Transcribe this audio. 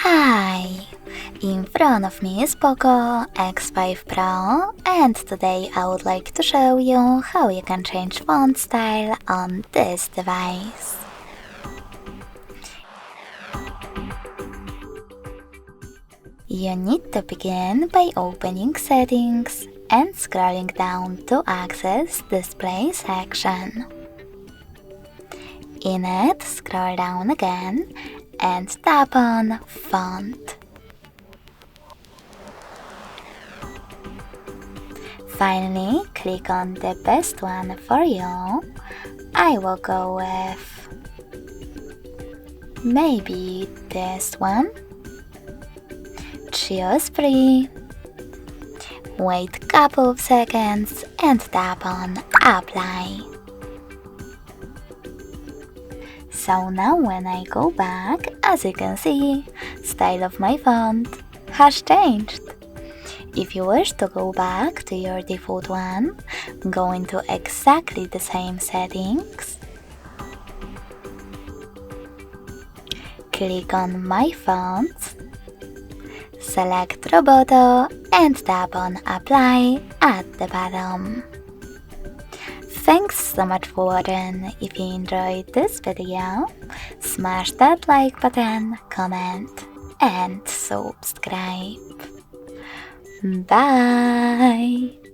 Hi! In front of me is POCO X5 Pro, and today I would like to show you how you can change font style on this device. You need to begin by opening Settings and scrolling down to access Display section. In it, scroll down again and tap on Font. Finally, click on the best one for you. I will go with maybe this one. Choose free. Wait couple of seconds and tap on Apply. So now when I go back, as you can see, style of my font has changed. If you wish to go back to your default one, go into exactly the same settings, click on My Fonts, select Roboto and tap on Apply at the bottom. Thanks so much for watching. If you enjoyed this video, smash that like button, comment and subscribe. Bye!